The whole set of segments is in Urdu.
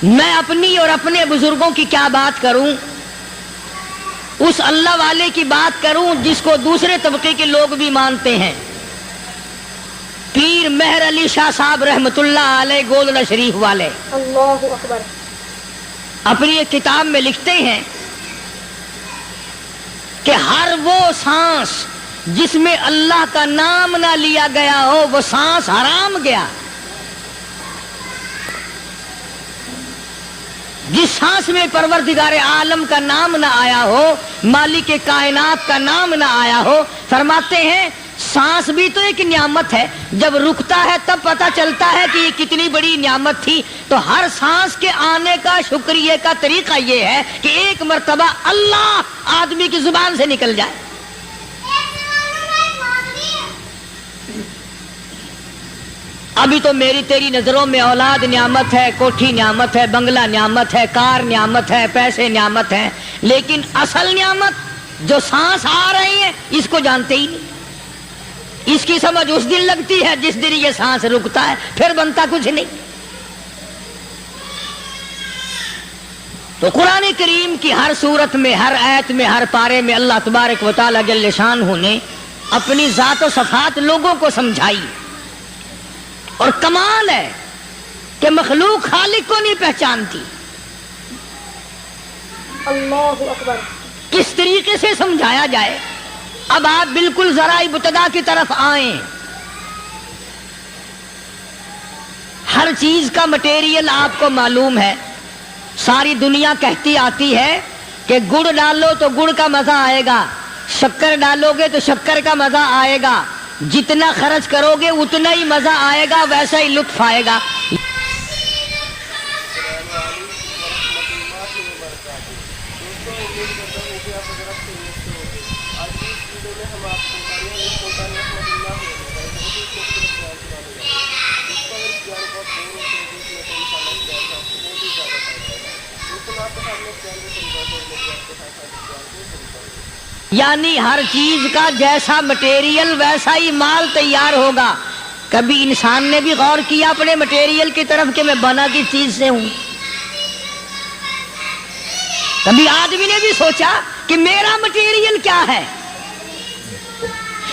میں اپنی اور اپنے بزرگوں کی کیا بات کروں، اس اللہ والے کی بات کروں جس کو دوسرے طبقے کے لوگ بھی مانتے ہیں، پیر مہر علی شاہ صاحب رحمت اللہ علیہ گولڈا شریف والے۔ اللہ اکبر۔ اپنی ایک کتاب میں لکھتے ہیں کہ ہر وہ سانس جس میں اللہ کا نام نہ لیا گیا ہو وہ سانس حرام گیا۔ جس سانس میں پروردگار عالم کا نام نہ آیا ہو، مالک کائنات کا نام نہ آیا ہو، فرماتے ہیں سانس بھی تو ایک نعمت ہے، جب رکتا ہے تب پتہ چلتا ہے کہ یہ کتنی بڑی نعمت تھی۔ تو ہر سانس کے آنے کا شکریہ کا طریقہ یہ ہے کہ ایک مرتبہ اللہ آدمی کی زبان سے نکل جائے۔ ابھی تو میری تیری نظروں میں اولاد نعمت ہے، کوٹھی نعمت ہے، بنگلہ نعمت ہے، کار نعمت ہے، پیسے نعمت ہیں، لیکن اصل نعمت جو سانس آ رہی ہے اس کو جانتے ہی نہیں۔ اس کی سمجھ اس دن لگتی ہے جس دن یہ سانس رکتا ہے، پھر بنتا کچھ نہیں۔ تو قرآن کریم کی ہر صورت میں، ہر آیت میں، ہر پارے میں اللہ تبارک و تعالی جل شانہ نے اپنی ذات و صفات لوگوں کو سمجھائی۔ اور کمال ہے کہ مخلوق خالق کو نہیں پہچانتی۔ اللہ اکبر۔ کس طریقے سے سمجھایا جائے؟ اب آپ بالکل ذرا ابتدا کی طرف آئیں۔ ہر چیز کا مٹیریل آپ کو معلوم ہے۔ ساری دنیا کہتی آتی ہے کہ گڑ ڈالو تو گڑ کا مزہ آئے گا، شکر ڈالو گے تو شکر کا مزہ آئے گا، جتنا خرچ کرو گے اتنا ہی مزہ آئے گا، ویسا ہی لطف آئے گا۔ یعنی ہر چیز کا جیسا مٹیریل ویسا ہی مال تیار ہوگا۔ کبھی انسان نے بھی غور کیا اپنے مٹیریل کی طرف کہ میں بنا کس چیز سے ہوں؟ کبھی آدمی نے بھی سوچا کہ میرا مٹیریل کیا ہے؟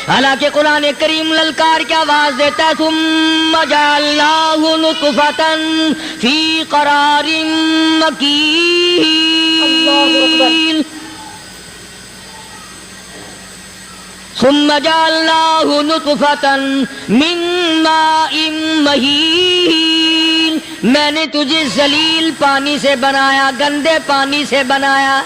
حالانکہ قرآن کریم للکار کی آواز دیتا ہے ثم جعلناہ نطفۃ فی قرار مکین، ثم جعلناہ نطفۃ من ماء مہین، میں نے تجھے ذلیل پانی سے بنایا، گندے پانی سے بنایا۔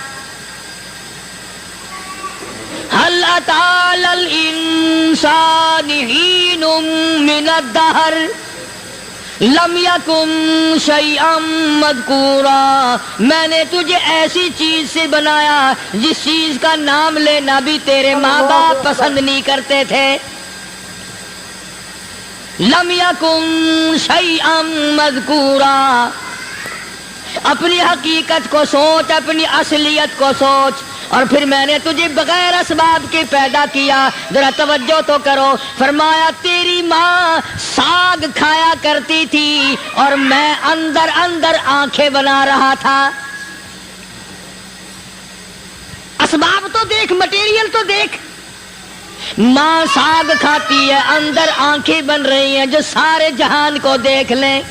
هل أتى على الإنسان حين من الدهر لم يكن شيئا مذكورا، میں نے تجھے ایسی چیز سے بنایا جس چیز کا نام لینا بھی تیرے ماں باپ پسند نہیں کرتے تھے۔ لم يكن شيئا مذكورا، اپنی حقیقت کو سوچ، اپنی اصلیت کو سوچ۔ اور پھر میں نے تجھے بغیر اسباب کے پیدا کیا۔ ذرا توجہ تو کرو، فرمایا تیری ماں ساگ کھایا کرتی تھی اور میں اندر اندر آنکھیں بنا رہا تھا۔ اسباب تو دیکھ، مٹیریل تو دیکھ۔ ماں ساگ کھاتی ہے، اندر آنکھیں بن رہی ہیں جو سارے جہان کو دیکھ لیں۔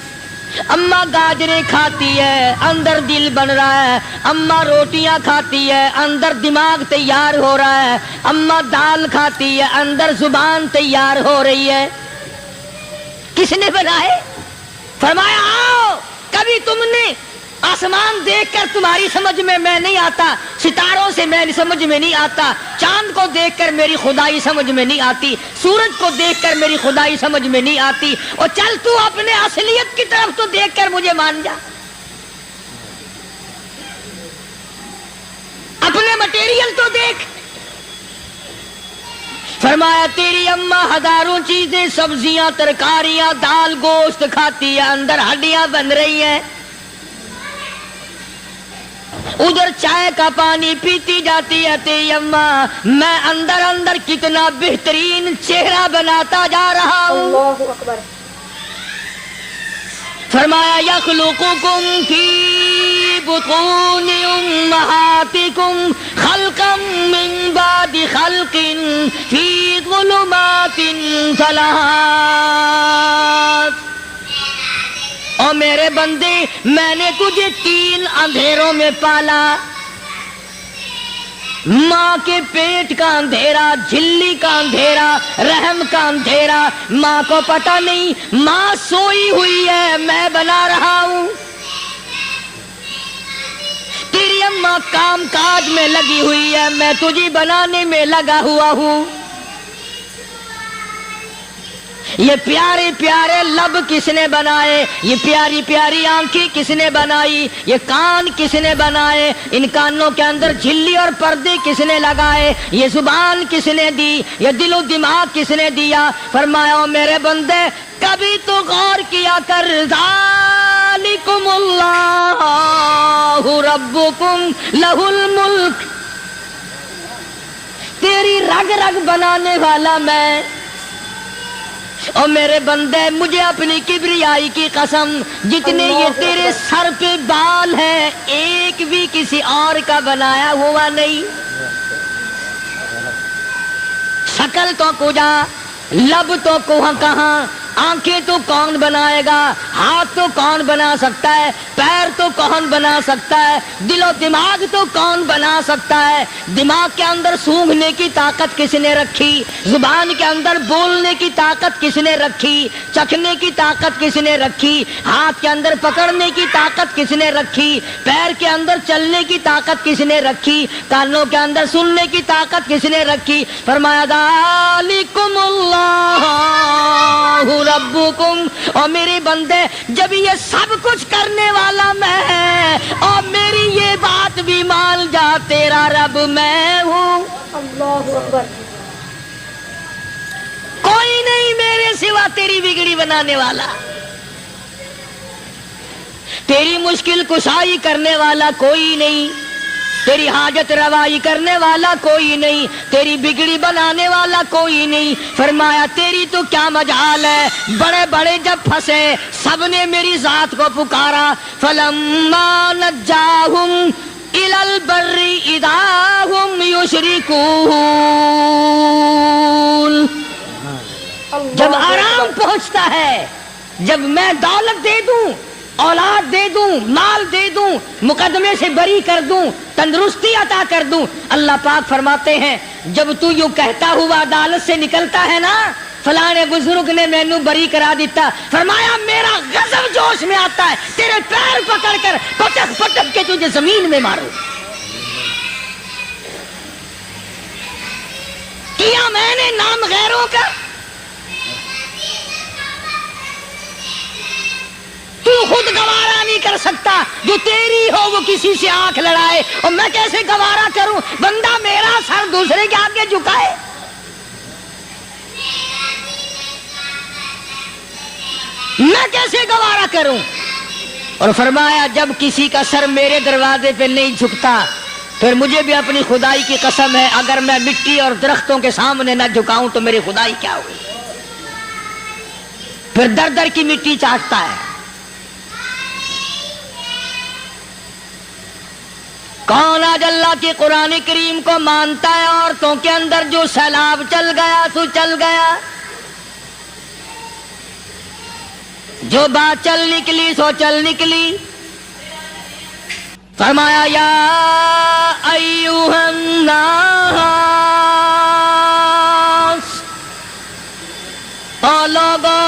اماں گاجریں کھاتی ہے، اندر دل بن رہا ہے۔ اماں روٹیاں کھاتی ہے، اندر دماغ تیار ہو رہا ہے۔ اماں دال کھاتی ہے، اندر زبان تیار ہو رہی ہے۔ کس نے بنائے؟ فرمایا آؤ، کبھی تم نے آسمان دیکھ کر تمہاری سمجھ میں نہیں آتا، ستاروں سے میں سمجھ میں نہیں آتا، چاند کو دیکھ کر میری خدائی سمجھ میں نہیں آتی، سورج کو دیکھ کر میری خدائی سمجھ میں نہیں آتی، اور چل تو اپنے اصلیت کی طرف تو دیکھ کر مجھے مان جا، اپنے مٹیریل تو دیکھ۔ فرمایا تیری اماں ہزاروں چیزیں، سبزیاں، ترکاریاں، دال، گوشت کھاتی ہے، اندر ہڈیاں بن رہی ہیں۔ ادھر چائے کا پانی پیتی جاتی ہے تیری اماں، میں اندر اندر کتنا بہترین چہرہ بناتا جا رہا ہوں۔ اللہ اکبر۔ فرمایا یخلقکم فی بطون امہاتکم خلقا من بعد خلق فی ظلمات ثلاث. او میرے بندے میں نے تجھے 3 اندھیروں میں پالا. ماں کے پیٹ کا اندھیرا، جھلی کا اندھیرا، رحم کا اندھیرا. ماں کو پتہ نہیں ماں سوئی ہوئی ہے، میں بنا رہا ہوں. تیری اماں کام کاج میں لگی ہوئی ہے، میں تجھے بنانے میں لگا ہوا ہوں. یہ پیارے پیارے لب کس نے بنائے؟ یہ پیاری پیاری آنکھیں کس نے بنائی؟ یہ کان کس نے بنائے؟ ان کانوں کے اندر جھلی اور پردے کس نے لگائے؟ یہ زبان کس نے دی؟ یہ دل و دماغ کس نے دیا؟ فرمایا میرے بندے کبھی تو غور کیا کر. ذالکم اللہ ربکم لہ الملک. تیری رگ رگ بنانے والا میں. اور میرے بندے مجھے اپنی کبریائی کی قسم، جتنے یہ تیرے سر پہ بال ہے ایک بھی کسی اور کا بنایا ہوا نہیں. شکل تو کجا، لب تو کہاں، آنکھیں تو کون بنائے گا؟ ہاتھ تو کون بنا سکتا ہے؟ پیر تو کون بنا سکتا ہے؟ دل و دماغ تو کون بنا سکتا ہے؟ دماغ کے اندر سونگھنے کی طاقت کس نے رکھی؟ زبان کے اندر بولنے کی طاقت کس نے رکھی؟ چکھنے کی طاقت کس نے رکھی؟ ہاتھ کے اندر پکڑنے کی طاقت کس نے رکھی؟ پیر کے اندر چلنے کی طاقت کس نے رکھی؟ کانوں کے اندر سننے کی طاقت کس نے رکھی؟ فرمایا ذالکم اللہ ربکم. اور میرے بندے جب یہ سب کچھ کرنے والا میں اور میری یہ بات بھی مان جا تیرا رب میں ہوں. اللہ اکبر. کوئی نہیں میرے سوا تیری بگڑی بنانے والا، تیری مشکل کشائی کرنے والا کوئی نہیں، تیری حاجت روائی کرنے والا کوئی نہیں، تیری بگڑی بنانے والا کوئی نہیں. فرمایا تیری تو کیا مجال ہے، بڑے بڑے جب پھنسے سب نے میری ذات کو پکارا. فلما نجاہم الی البر اذا ہم یشرکون. جب آرام پہنچتا ہے، جب میں دولت دے دوں، اولاد دے دوں، مال دے دوں، مقدمے سے بری کر دوں، تندرستی عطا کر دوں، اللہ پاک فرماتے ہیں جب تو یوں کہتا ہوا عدالت سے نکلتا ہے نا فلانے بزرگ نے مینوں بری کرا دیتا، فرمایا میرا غضب جوش میں آتا ہے تیرے پیر پکڑ کر پٹک پٹک کے تجھے زمین میں ماروں. کیا میں نے نام غیروں کا؟ تو خود گوارا نہیں کر سکتا، جو تیری ہو وہ کسی سے آنکھ لڑائے، اور میں کیسے گوارا کروں بندہ میرا سر دوسرے کے آگے جھکائے؟ میں کیسے گوارا کروں؟ اور فرمایا جب کسی کا سر میرے دروازے پہ نہیں جھکتا پھر مجھے بھی اپنی خدائی کی قسم ہے اگر میں مٹی اور درختوں کے سامنے نہ جھکاؤں تو میری خدائی کیا ہوئی؟ پھر در در کی مٹی چاٹتا ہے. کون آج اللہ کے قرآن کریم کو مانتا ہے؟ عورتوں کے اندر جو سیلاب چل گیا سو چل گیا، جو بات چل نکلی سو چل نکلی. فرمایا یا ایھا الناس، او لوگو،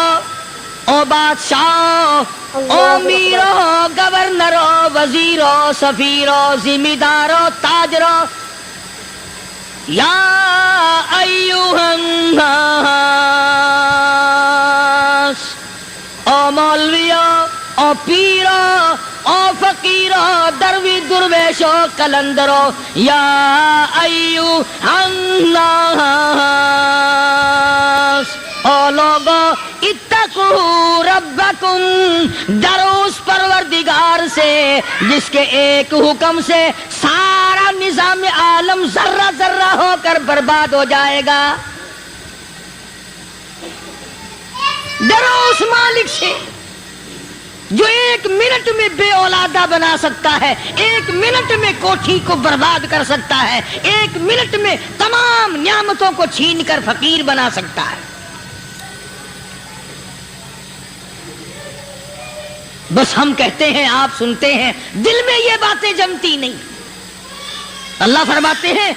او بادشاہ، او میرو، گورنرو، وزیرو، سفیرو، ذمہ دارو، تاجرو، یا ایھا الناس، او مولویو، او پیرو، او فقیرو، دروی درویشو، کلندرو، یا ایھا الناس، او لوگو اتقوا ربکم، ڈرو اس پروردگار سے جس کے ایک حکم سے سارا نظام عالم ذرہ ذرہ ہو کر برباد ہو جائے گا. ڈرو اس مالک سے جو 1 منٹ میں بے اولادہ بنا سکتا ہے، 1 منٹ میں کوٹھی کو برباد کر سکتا ہے، 1 منٹ میں تمام نعمتوں کو چھین کر فقیر بنا سکتا ہے۔ بس ہم کہتے ہیں، آپ سنتے ہیں، دل میں یہ باتیں جمتی نہیں۔ اللہ فرماتے ہیں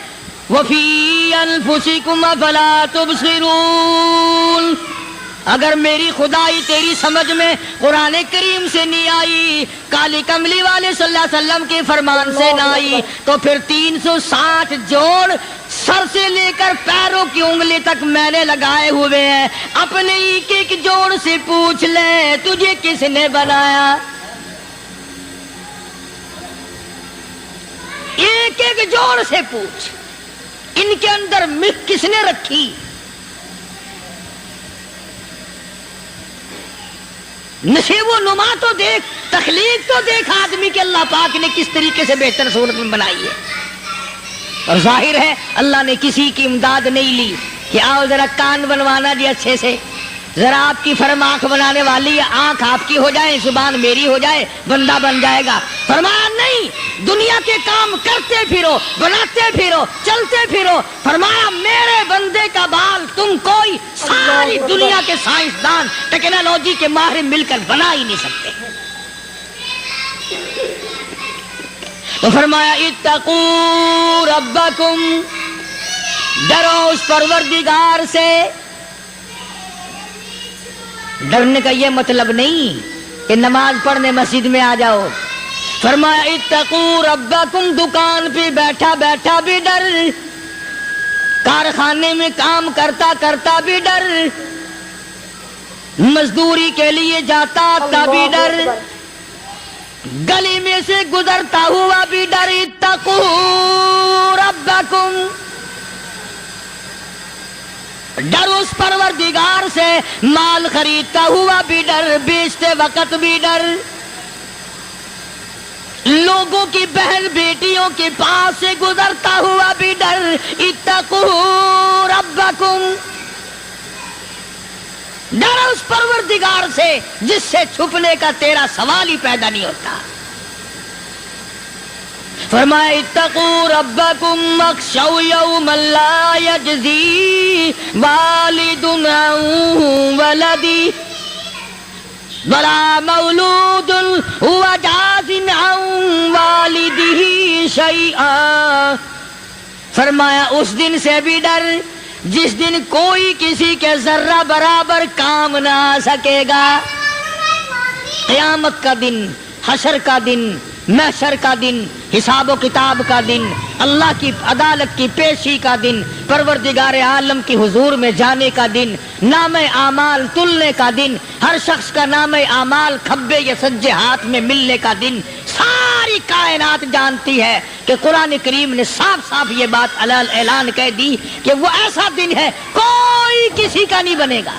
وَفِي أَنفُسِكُمْ أَفَلَا تُبْصِرُونَ، اگر میری خدائی تیری سمجھ میں قرآن کریم سے نہیں آئی، کالی کملی والے صلی اللہ علیہ وسلم کے فرمان سے نہ آئی، تو پھر 360 جوڑ سر سے لے کر پیروں کی انگلی تک میں نے لگائے ہوئے ہیں۔ اپنے ایک ایک جوڑ سے پوچھ لے تجھے کس نے بنایا، ایک ایک جوڑ سے پوچھ، ان کے اندر مکھ کس نے رکھی؟ نشیب و نما تو دیکھ، تخلیق تو دیکھ آدمی کے اللہ پاک نے کس طریقے سے بہتر صورت میں بنائی ہے۔ اور ظاہر ہے اللہ نے کسی کی امداد نہیں لی کہ آؤ ذرا کان بنوانا جی اچھے سے، ذرا آپ کی فرم آنکھ بنانے والی ہے، آنکھ آپ کی ہو جائے، زبان میری ہو جائے، بندہ بن جائے گا۔ فرمایا نہیں، دنیا کے کام کرتے پھرو، بناتے پھرو، چلتے پھرو۔ فرمایا میرے بندے کا بال تم کوئی ساری دنیا کے سائنسدان ٹیکنالوجی کے ماہر مل کر بنا ہی نہیں سکتے۔ تو فرمایا اتقوا ربکم، ڈرو اس پروردگار سے۔ ڈرنے کا یہ مطلب نہیں کہ نماز پڑھنے مسجد میں آ جاؤ۔ فرمایا اتقوا ربکم، دکان پہ بیٹھا بیٹھا بھی ڈر، کارخانے میں کام کرتا کرتا بھی ڈر، مزدوری کے لیے جاتا تبھی ڈر، گلی میں سے گزرتا ہوا بھی ڈر۔ اتقوا ربکم، ڈر اس پروردگار سے، مال خریدتا ہوا بھی ڈر، بیچتے وقت بھی ڈر، لوگوں کی بہن بیٹیوں کے پاس سے گزرتا ہوا بھی ڈر۔ اتقوا ربکم، ڈر اس پروردگار سے جس سے چھپنے کا تیرا سوال ہی پیدا نہیں ہوتا۔ فرمایا اتقوا ربکم واخشوا یوما لا یجزی والد عن ولدہ ولا مولود هو جاز عن والدہ شیئا۔ فرمایا اس دن سے بھی ڈر جس دن کوئی کسی کے ذرہ برابر کام نہ آ سکے گا۔ قیامت کا دن، حشر کا دن، محشر کا دن، حساب و کتاب کا دن، اللہ کی عدالت کی پیشی کا دن، پروردگار عالم کی حضور میں جانے کا دن، نام اعمال تلنے کا دن، ہر شخص کا نام اعمال کھبے یا سجے ہاتھ میں ملنے کا دن۔ ساری کائنات جانتی ہے کہ قرآن کریم نے صاف صاف یہ بات اعلان کہہ دی کہ وہ ایسا دن ہے کوئی کسی کا نہیں بنے گا۔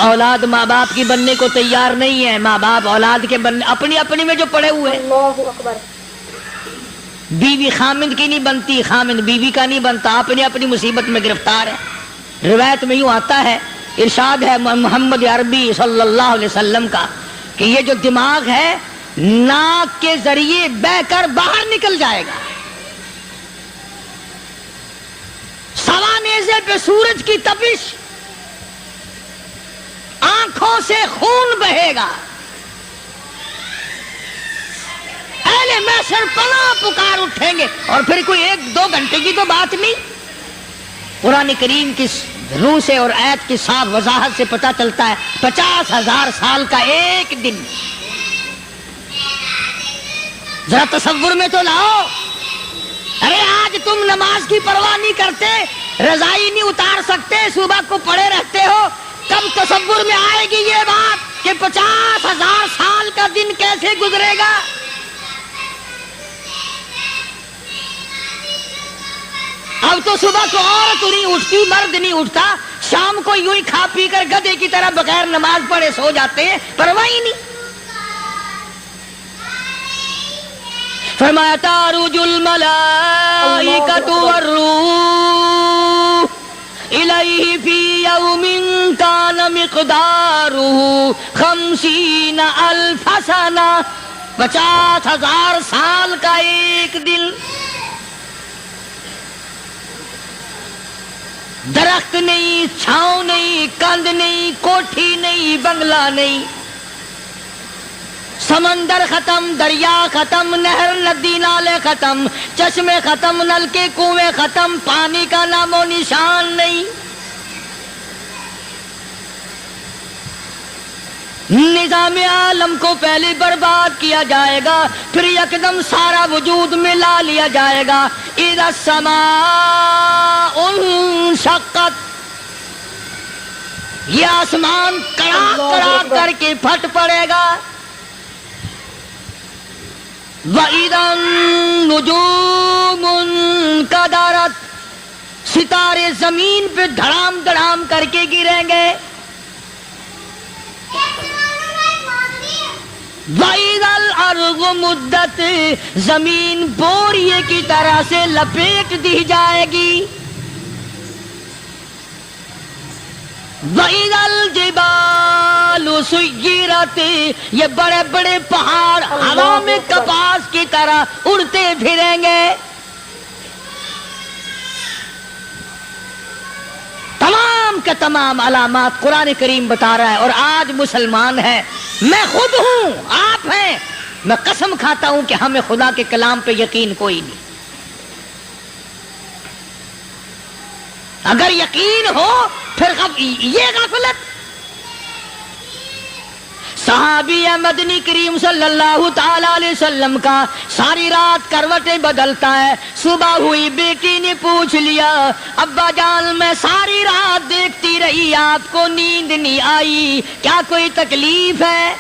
اولاد ماں باپ کی بننے کو تیار نہیں ہے، ماں باپ اولاد کے بننے اپنی اپنی میں جو پڑے ہوئے ہیں۔ اللہ اکبر۔ بیوی خامند کی نہیں بنتی، خامند بیوی کا نہیں بنتا، اپنی اپنی مصیبت میں گرفتار ہے۔ روایت میں یوں آتا ہے، ارشاد ہے محمد عربی صلی اللہ علیہ وسلم کا کہ یہ جو دماغ ہے ناک کے ذریعے بہ کر باہر نکل جائے گا، سوا نیزے پہ سورج کی تپش، آنکھوں سے خون بہے گا، اہل محشر پناہ پکار اٹھیں گے۔ اور پھر کوئی 1-2 گھنٹے کی تو بات نہیں، قرآن کریم کی روح سے اور آیت کی صاف وضاحت سے پتہ چلتا ہے 50,000 سال کا ایک دن۔ ذرا تصور میں تو لاؤ، ارے آج تم نماز کی پرواہ نہیں کرتے، رضائی نہیں اتار سکتے، صبح کو پڑے رہتے ہو، کب تصور میں آئے گی یہ بات کہ 50,000 سال کا دن کیسے گزرے گا؟ اب تو صبح کو عورت نہیں اٹھتی، مرد نہیں اٹھتا، شام کو یوں ہی کھا پی کر گدھے کی طرح بغیر نماز پڑھے سو جاتے ہیں، پرواہ ہی نہیں۔ فرمایا تعرج الملائکۃ والروح الیہ فی یوم کان مقدارہ 50,000 سنہ، 50,000 سال کا ایک دن۔ درخت نہیں، چھاؤں نہیں، کند نہیں، کوٹھی نہیں، بنگلہ نہیں، سمندر ختم، دریا ختم، نہر ندی نالے ختم، چشمے ختم، نل کے کنویں ختم، پانی کا نام و نشان نہیں۔ نظام عالم کو پہلے برباد کیا جائے گا، پھر یکدم سارا وجود ملا لیا جائے گا۔ اذا السماء انشقت، یہ آسمان کڑا کڑا کر کے پھٹ پڑے گا۔ وَإِذَا النُّجُومُ انْكَدَرَتْ، ستارے زمین پہ دھڑام دھڑام کر کے گریں گے۔ وَإِذَا الْأَرْضُ مُدَّتْ، زمین بوریے کی طرح سے لپیٹ دی جائے گی۔ وَإِذَا الْجِبَالُ سُيِّرَتْ، یہ بڑے بڑے پہاڑ ہوا میں کپاس کی طرح اڑتے پھریں گے۔ تمام کے تمام علامات قرآن کریم بتا رہا ہے، اور آج مسلمان ہے، میں خود ہوں، آپ ہیں، میں قسم کھاتا ہوں کہ ہمیں خدا کے کلام پہ یقین کوئی نہیں۔ اگر یقین ہو پھر یہ غفلت۔ صحابی مدنی کریم صلی اللہ تعالی علیہ وسلم کا ساری رات کروٹیں بدلتا ہے، صبح ہوئی بیٹی نے پوچھ لیا، ابا جان میں ساری رات دیکھتی رہی، آپ کو نیند نہیں آئی، کیا کوئی تکلیف ہے؟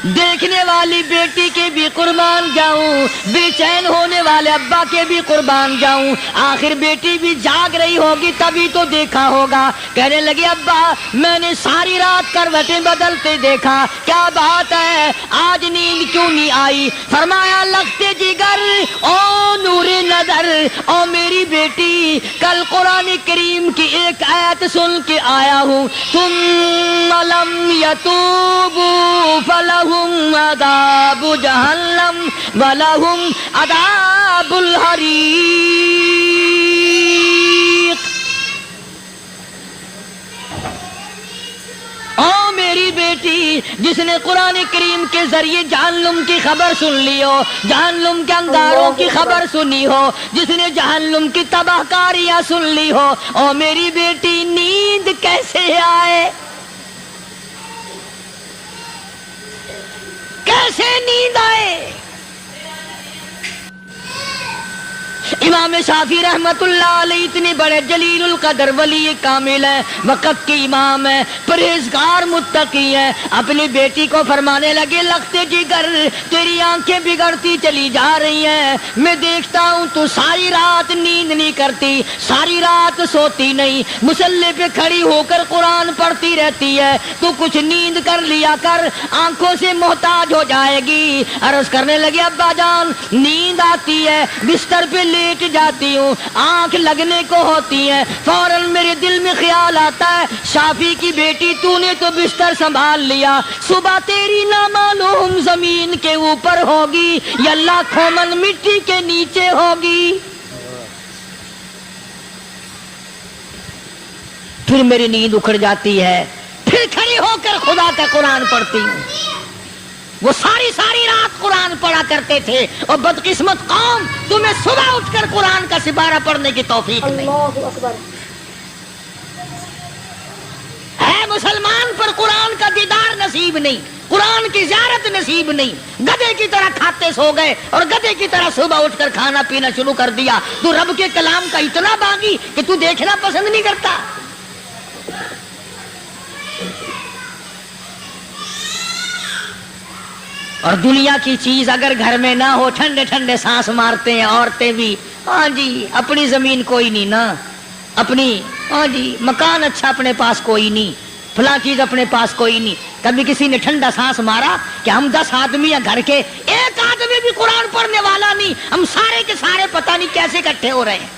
دیکھنے والی بیٹی کے بھی قربان جاؤں، بے چین ہونے والے ابا کے بھی قربان جاؤں، آخر بیٹی بھی جاگ رہی ہوگی تبھی تو دیکھا ہوگا۔ کہنے لگے ابا میں نے ساری رات کروٹیں بدلتے دیکھا، کیا بات ہے، آج نیند کیوں نہیں آئی؟ فرمایا لگتے جگر او نور نظر، او میری بیٹی کل قرآن کریم کی ایک آیت سن کے آیا ہوں، ثم لم یتوبوا فلہم عذاب جہنم ولہم عذاب الحریق۔ او میری بیٹی جس نے قرآن کریم کے ذریعے جہنم کی خبر سن لی ہو، جہنم کے انگاروں کی خبر سنی ہو، جس نے جہنم کی تباہ کاریاں سن لی ہو، او میری بیٹی نیند کیسے آئے؟ کیسے نیند آئے؟ امام شافعی رحمت اللہ علیہ اتنے بڑے جلیل القدر ولی کامل ہے، وقت کے امام ہے، پرہیزگار متقی ہے، اپنی بیٹی کو فرمانے لگے لگتے جگر تیری آنکھیں بگڑتی چلی جا رہی ہیں، میں دیکھتا ہوں تو ساری رات نیند نہیں کرتی، ساری رات سوتی نہیں، مصلی پہ کھڑی ہو کر قرآن پڑھتی رہتی ہے، تو کچھ نیند کر لیا کر، آنکھوں سے محتاج ہو جائے گی۔ عرض کرنے لگے ابا جان نیند آتی ہے، بستر پہ لیٹ جاتی ہوں، آنکھ لگنے کو ہوتی ہے، فوراً میرے دل میں خیال آتا ہے شافی کی بیٹی تو نے تو بستر سنبھال لیا، صبح تیری نامعلوم زمین کے اوپر ہوگی یا لاکھوں من مٹی کے نیچے ہوگی۔ پھر میری نیند اکھڑ جاتی ہے، پھر کھڑی ہو کر خدا کا قرآن پڑھتی ہوں۔ وہ ساری رات قرآن پڑھا کرتے تھے، اور بدقسمت قوم تمہیں صبح اٹھ کر قرآن کا سپارہ پڑھنے کی توفیق نہیں۔ اللہ اکبر۔ ہے مسلمان پر قرآن کا دیدار نصیب نہیں، قرآن کی زیارت نصیب نہیں، گدھے کی طرح کھاتے سو گئے اور گدھے کی طرح صبح اٹھ کر کھانا پینا شروع کر دیا۔ تو رب کے کلام کا اتنا باغی کہ تو دیکھنا پسند نہیں کرتا۔ اور دنیا کی چیز اگر گھر میں نہ ہو، ٹھنڈے ٹھنڈے سانس مارتے ہیں عورتیں بھی، ہاں جی اپنی زمین کوئی نہیں نا، اپنی ہاں جی مکان اچھا اپنے پاس کوئی نہیں، فلاں چیز اپنے پاس کوئی نہیں۔ کبھی کسی نے ٹھنڈا سانس مارا کہ ہم 10 آدمی ہیں گھر کے، ایک آدمی بھی قرآن پڑھنے والا نہیں، ہم سارے کے سارے پتہ نہیں کیسے اکٹھے ہو رہے ہیں۔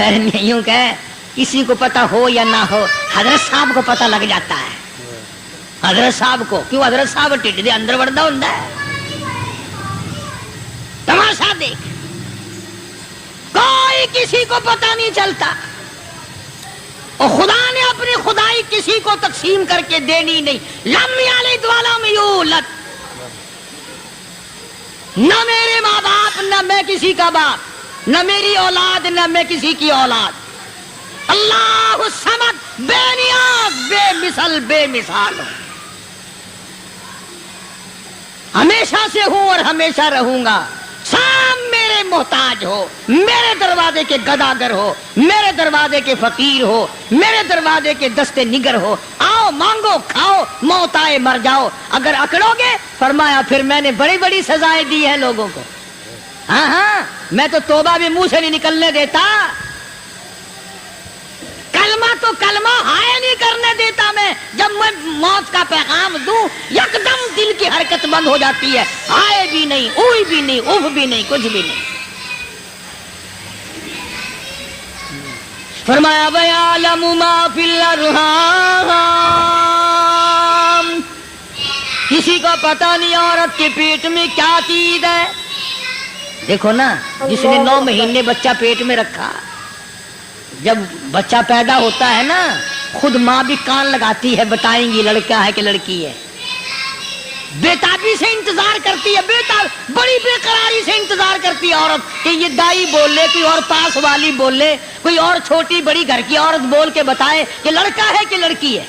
یوں کہ کسی کو پتا ہو یا نہ ہو حضرت صاحب کو پتا لگ جاتا ہے. حضرت صاحب کو کیوں؟ حضرت صاحب ٹھڈ دے اندر وڑدا ہوندا ہے. تماشا دیکھ، کوئی کسی کو پتا نہیں چلتا، اور خدا نے اپنی خدائی کسی کو تقسیم کر کے دینی نہیں. لم یلد ولم یولد، نہ میرے ماں باپ، نہ میں کسی کا باپ، نہ میری اولاد، نہ میں کسی کی اولاد. اللہ الصمد، بے نیاز، بے مثل، بے مثال ہوں، ہمیشہ سے ہوں اور ہمیشہ رہوں گا. سام میرے محتاج ہو، میرے دروازے کے گداگر ہو، میرے دروازے کے فقیر ہو، میرے دروازے کے دستے نگر ہو، آؤ مانگو کھاؤ، موت آئے مر جاؤ. اگر اکڑو گے فرمایا پھر میں نے بڑی بڑی سزائیں دی ہیں لوگوں کو. ہاں ہاں، میں تو توبہ بھی منہ سے نہیں نکلنے دیتا، کلمہ تو کلمہ ہائے نہیں کرنے دیتا. میں جب میں موت کا پیغام دوں یکدم دل کی حرکت بند ہو جاتی ہے، ہائے بھی نہیں، اوئی بھی نہیں، اوف بھی نہیں، کچھ بھی نہیں. فرمایا وَيَعْلَمُ مَا فِي الْأَرْحَامِ، کسی کو پتہ نہیں عورت کے پیٹ میں کیا چیز ہے. دیکھو نا، جس نے 9 مہینے بچہ پیٹ میں رکھا، جب بچہ پیدا ہوتا ہے نا خود ماں بھی کان لگاتی ہے، بتائیں گی لڑکا ہے کہ لڑکی ہے. بےتابی سے انتظار کرتی ہے، بڑی بے قراری سے انتظار کرتی ہے عورت کہ یہ دائی بول لے، کوئی اور پاس والی بول لے، کوئی اور چھوٹی بڑی گھر کی عورت بول کے بتائے کہ لڑکا ہے کہ لڑکی ہے.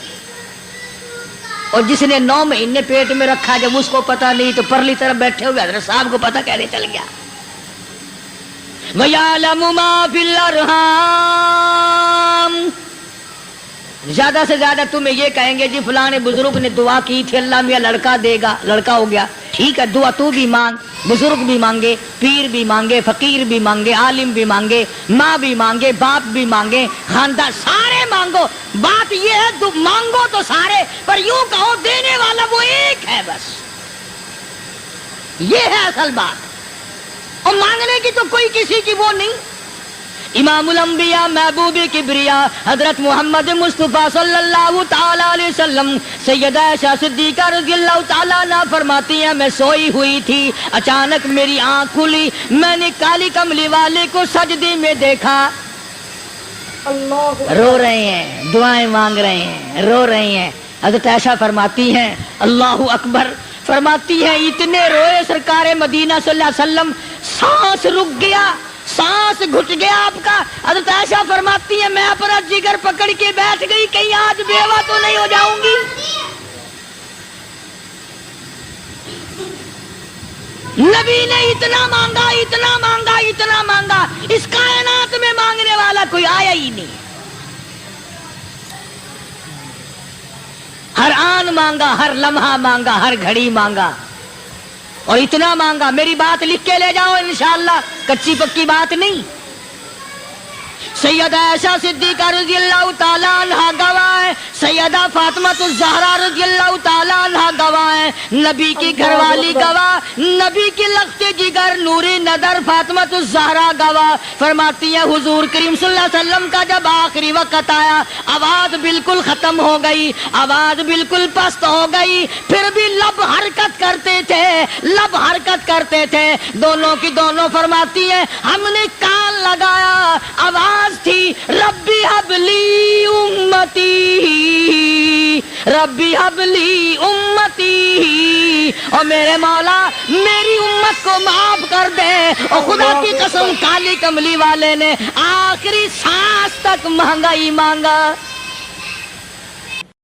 اور جس نے 9 مہینے پیٹ میں رکھا جب اس کو پتا نہیں تو پرلی طرف بیٹھے ہوئے حضرت صاحب کو پتا کیسے چل گیا. وَيَعْلَمُ مَا فِي الْأَرْحَامِ، زیادہ سے زیادہ تمہیں یہ کہیں گے جی فلاں بزرگ نے دعا کی تھی اللہ میاں لڑکا دے گا، لڑکا ہو گیا. ٹھیک ہے، دعا تو بھی مانگ، بزرگ بھی مانگے، پیر بھی مانگے، فقیر بھی مانگے، عالم بھی مانگے، ماں بھی مانگے، باپ بھی مانگے، خاندان سارے مانگو. بات یہ ہے مانگو تو سارے، پر یوں کہو دینے والا وہ ایک ہے بس. یہ ہے اصل بات، اور مانگنے کی تو کوئی کسی کی وہ نہیں. امام الانبیاء محبوب کبریا حضرت محمد مصطفیٰ صلی اللہ تعالی علیہ وسلم سیدہ عائشہ صدیقہ رضی اللہ تعالیٰ عنہ فرماتی ہیں میں سوئی ہوئی تھی، اچانک میری آنکھ کھلی، میں نے کالی کملی والے کو سجدے میں دیکھا. رو رہے ہیں، دعائیں مانگ رہے ہیں، رو رہے ہیں. حضرت عائشہ فرماتی ہیں اللہ اکبر، فرماتی ہیں اتنے روئے سرکار مدینہ صلی اللہ علیہ وسلم، سانس رک گیا، سانس گھٹ گیا آپ کا. حضرت عائشہ فرماتی ہیں میں اپنا جگر پکڑ کے بیٹھ گئی، کہیں آج بیوہ تو نہیں ہو جاؤں گی. نبی نے اتنا مانگا، اتنا مانگا، اتنا مانگا، اس کائنات میں مانگنے والا کوئی آیا ہی نہیں. ہر آن مانگا، ہر لمحہ مانگا، ہر گھڑی مانگا، اور اتنا مانگا. میری بات لکھ کے لے جاؤ انشاءاللہ، کچی پکی بات نہیں. سیدہ عائشہ صدیقہ رضی اللہ تعالیٰ عنہ گواہ ہے، سیدہ فاطمہ الزہرا رضی اللہ تعالیٰ عنہ گواہ ہے، نبی کی گھر والی گواہ، نبی کی لخت جگر نوری نظر فاطمہ الزہرا گواہ. فرماتی ہے حضور کریم صلی اللہ علیہ وسلم کا جب آخری وقت آیا، آواز بالکل ختم ہو گئی، آواز بالکل پست ہو گئی، پھر بھی لب حرکت کرتے تھے، لب حرکت کرتے تھے، دونوں کی دونوں. فرماتی ہے ہم نے کان لگایا، آواز تھی ربی حبلی امتی، ربی حبلی امتی، اور میرے مولا میری امت کو معاف کر دے. اور خدا کی قسم کالی کملی والے نے آخری سانس تک مانگا ہی مانگا.